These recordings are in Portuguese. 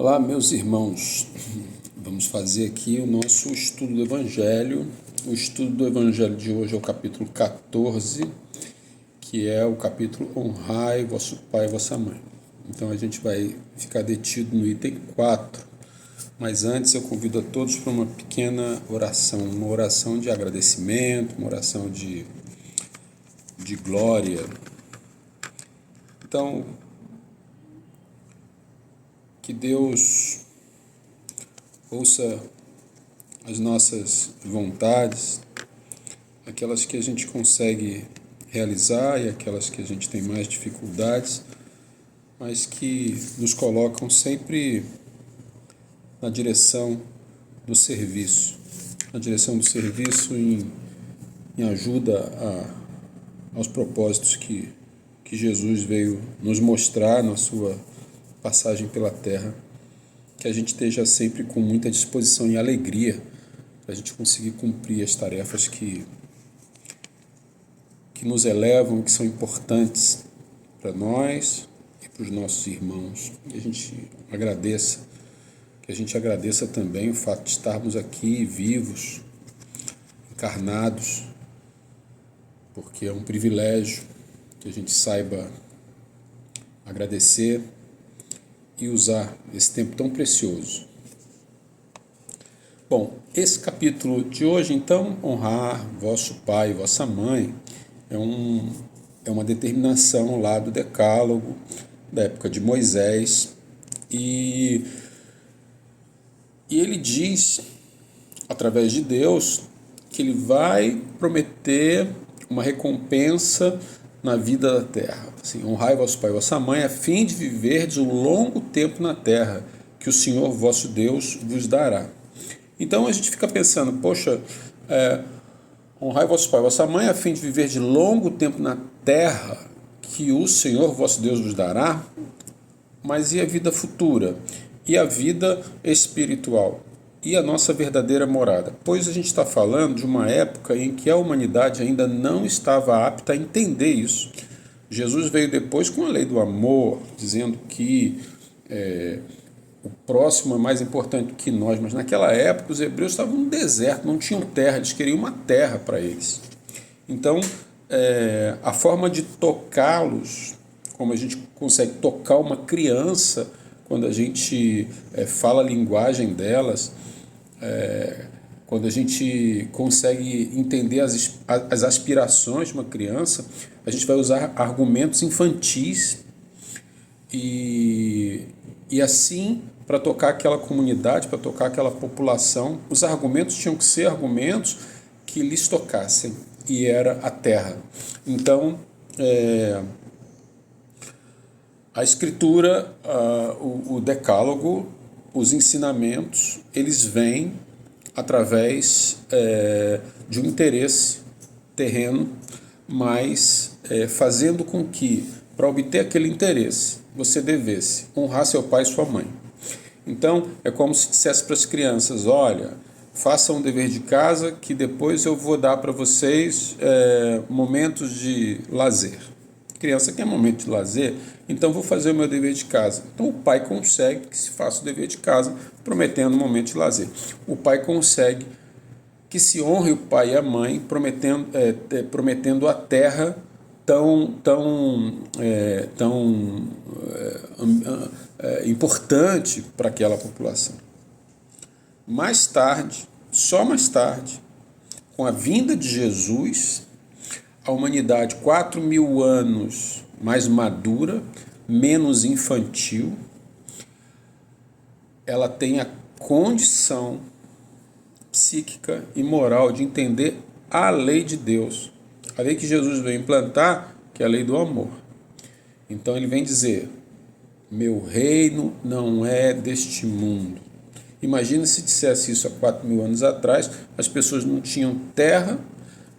Olá, meus irmãos. Vamos fazer aqui o nosso estudo do Evangelho. O estudo do Evangelho de hoje é o capítulo 14, que é o capítulo Honrai vosso pai e vossa mãe. Então a gente vai ficar detido no item 4. Mas antes eu convido a todos para uma pequena oração, uma oração de agradecimento, uma oração de glória. Então, que Deus ouça as nossas vontades, aquelas que a gente consegue realizar e aquelas que a gente tem mais dificuldades, mas que nos colocam sempre na direção do serviço, em ajuda aos propósitos que Jesus veio nos mostrar na sua passagem pela terra. Que a gente esteja sempre com muita disposição e alegria para a gente conseguir cumprir as tarefas que nos elevam, que são importantes para nós e para os nossos irmãos. E a gente agradeça também o fato de estarmos aqui vivos, encarnados, porque é um privilégio que a gente saiba agradecer e usar esse tempo tão precioso. Bom, esse capítulo de hoje, então, honrar vosso pai e vossa mãe, é uma determinação lá do Decálogo, da época de Moisés, e ele diz, através de Deus, que ele vai prometer uma recompensa na vida da terra. Assim, honrai vosso pai e vossa mãe, a fim de viverdes um longo tempo na terra, que o Senhor vosso Deus vos dará. Então a gente fica pensando, poxa, honrai vosso pai e vossa mãe, a fim de viver de longo tempo na terra, que o Senhor vosso Deus vos dará, mas e a vida futura? E a vida espiritual? E a nossa verdadeira morada? Pois a gente está falando de uma época em que a humanidade ainda não estava apta a entender isso. Jesus veio depois com a lei do amor, dizendo que o próximo é mais importante que nós, mas naquela época os hebreus estavam no deserto, não tinham terra, eles queriam uma terra para eles. Então, a forma de tocá-los, como a gente consegue tocar uma criança quando a gente fala a linguagem delas, quando a gente consegue entender as aspirações de uma criança, a gente vai usar argumentos infantis e assim, para tocar aquela comunidade, para tocar aquela população, os argumentos tinham que ser argumentos que lhes tocassem, e era a terra. Então, a Escritura, o Decálogo, os ensinamentos, eles vêm através de um interesse terreno, mas fazendo com que, para obter aquele interesse, você devesse honrar seu pai e sua mãe. Então, é como se dissesse para as crianças, olha, façam um dever de casa que depois eu vou dar para vocês momentos de lazer. Criança quer momento de lazer, então vou fazer o meu dever de casa. Então o pai consegue que se faça o dever de casa, prometendo um momento de lazer. O pai consegue que se honre o pai e a mãe, prometendo a terra tão importante para aquela população. Mais tarde, só mais tarde, com a vinda de Jesus, a humanidade 4.000 anos mais madura, menos infantil, ela tem a condição psíquica e moral de entender a lei de Deus, a lei que Jesus veio implantar, que é a lei do amor. Então ele vem dizer, meu reino não é deste mundo. Imagina se dissesse isso há 4.000 anos atrás, as pessoas não tinham terra,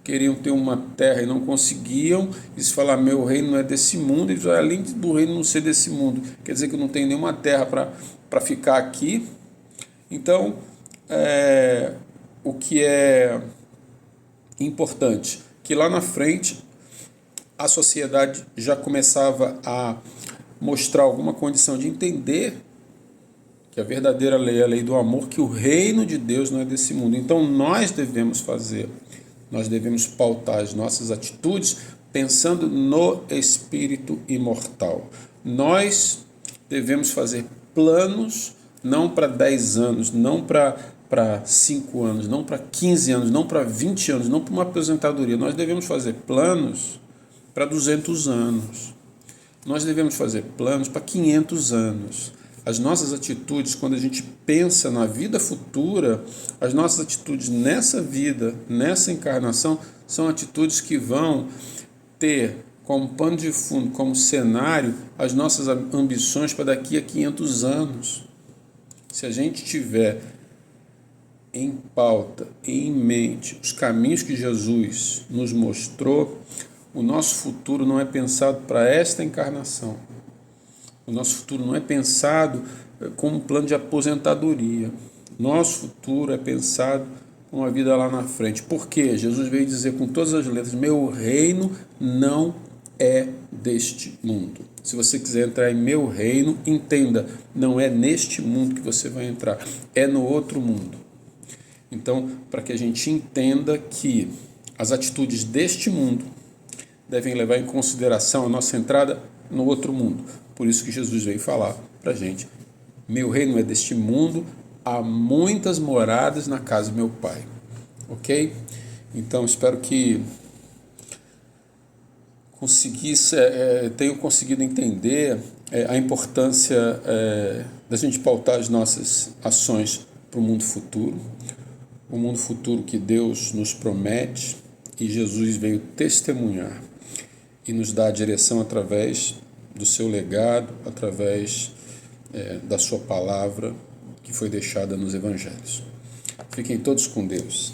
queriam ter uma terra e não conseguiam, e se falar, meu reino não é desse mundo, e além do reino não ser desse mundo, quer dizer que eu não tenho nenhuma terra para ficar aqui. Então, o que é importante, que lá na frente a sociedade já começava a mostrar alguma condição de entender que a verdadeira lei é a lei do amor, que o reino de Deus não é desse mundo. Então nós devemos pautar as nossas atitudes pensando no espírito imortal. Nós devemos fazer planos não para 10 anos, não para 5 anos, não para 15 anos, não para 20 anos, não para uma aposentadoria. Nós devemos fazer planos para 200 anos. Nós devemos fazer planos para 500 anos. As nossas atitudes, quando a gente pensa na vida futura, as nossas atitudes nessa vida, nessa encarnação, são atitudes que vão ter como pano de fundo, como cenário, as nossas ambições para daqui a 500 anos. Se a gente tiver em pauta, em mente, os caminhos que Jesus nos mostrou, o nosso futuro não é pensado para esta encarnação. O nosso futuro não é pensado como um plano de aposentadoria. Nosso futuro é pensado com uma vida lá na frente. Por quê? Jesus veio dizer com todas as letras: meu reino não é deste mundo. Se você quiser entrar em meu reino, entenda, não é neste mundo que você vai entrar, é no outro mundo. Então, para que a gente entenda que as atitudes deste mundo devem levar em consideração a nossa entrada no outro mundo. Por isso que Jesus veio falar para a gente: meu reino é deste mundo, há muitas moradas na casa do meu Pai. Ok? Então, espero que tenham conseguido entender a importância da gente pautar as nossas ações para o mundo futuro. O mundo futuro que Deus nos promete e Jesus veio testemunhar e nos dar a direção através do seu legado, através da sua palavra que foi deixada nos evangelhos. Fiquem todos com Deus.